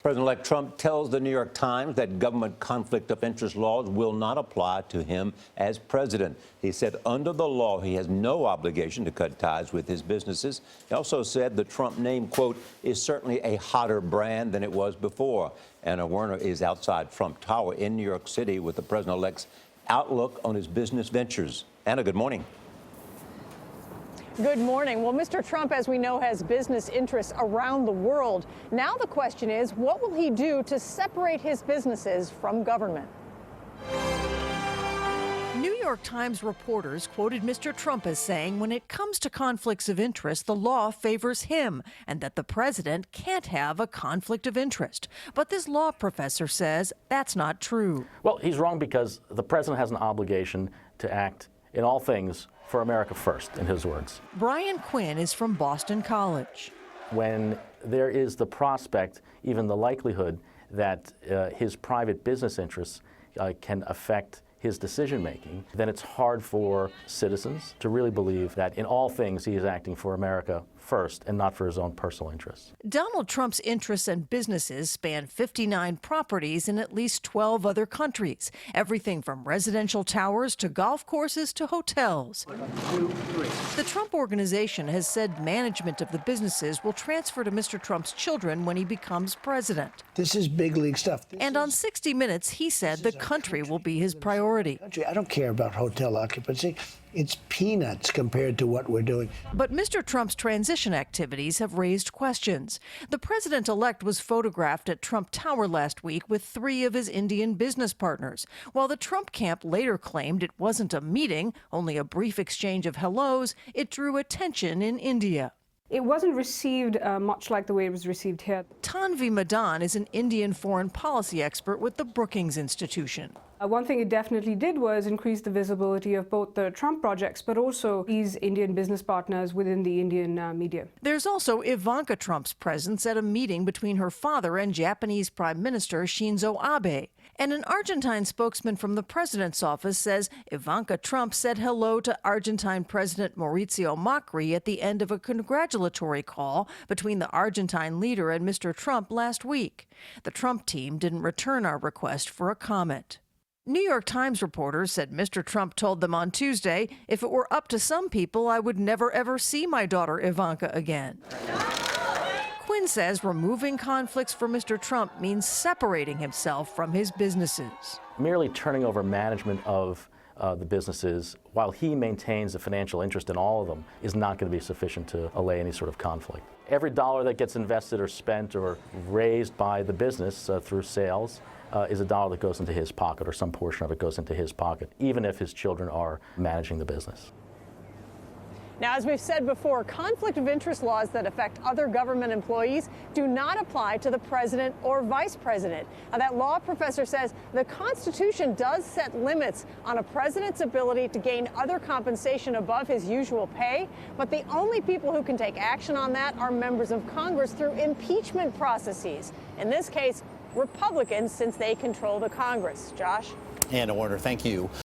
President-elect Trump tells the New York Times that government conflict of interest laws will not apply to him as president. He said under the law, he has no obligation to cut ties with his businesses. He also said the Trump name, quote, is certainly a hotter brand than it was before. Anna Werner is outside Trump Tower in New York City with the president-elect's outlook on his business ventures. Anna, good morning. Good morning. Well, Mr. Trump, as we know, has business interests around the world. Now the question is, what will he do to separate his businesses from government? New York Times reporters quoted Mr. Trump as saying when it comes to conflicts of interest, the law favors him and that the president can't have a conflict of interest. But this law professor says that's not true. Well, he's wrong because the president has an obligation to act in all things for America first, in his words. Brian Quinn is from Boston College. When there is the prospect, even the likelihood, that his private business interests can affect his decision-making, then it's hard for citizens to really believe that in all things he is acting for America first and not for his own personal interests. Donald Trump's interests and businesses span 59 properties in at least 12 other countries, everything from residential towers to golf courses to hotels. 1, 2, 3. The Trump Organization has said management of the businesses will transfer to Mr. Trump's children when he becomes president. This is big league stuff. And on 60 Minutes, he said the country will be his priority. I don't care about hotel occupancy. It's peanuts compared to what we're doing. But Mr. Trump's transition activities have raised questions. The president-elect was photographed at Trump Tower last week with 3 of his Indian business partners, while the Trump camp later claimed it wasn't a meeting, only a brief exchange of hellos. It drew attention in India. It wasn't received much like the way it was received here. Tanvi Madan is an Indian foreign policy expert with the Brookings Institution. One thing it definitely did was increase the visibility of both the Trump projects, but also these Indian business partners within the Indian media. There's also Ivanka Trump's presence at a meeting between her father and Japanese Prime Minister Shinzo Abe. And an Argentine spokesman from the president's office says Ivanka Trump said hello to Argentine President Mauricio Macri at the end of a congratulatory call between the Argentine leader and Mr. Trump last week. The Trump team didn't return our request for a comment. New York Times reporters said Mr. Trump told them on Tuesday, if it were up to some people, I would never ever see my daughter Ivanka again. Quinn says removing conflicts for Mr. Trump means separating himself from his businesses. Merely turning over management of the businesses, while he maintains a financial interest in all of them, is not going to be sufficient to allay any sort of conflict. Every dollar that gets invested or spent or raised by the business through sales is a dollar that goes into his pocket, or some portion of it goes into his pocket, even if his children are managing the business. Now, as we've said before, conflict of interest laws that affect other government employees do not apply to the president or vice president. Now, that law professor says the Constitution does set limits on a president's ability to gain other compensation above his usual pay, but the only people who can take action on that are members of Congress through impeachment processes. In this case, Republicans, since they control the Congress. Josh? Anna Werner, thank you.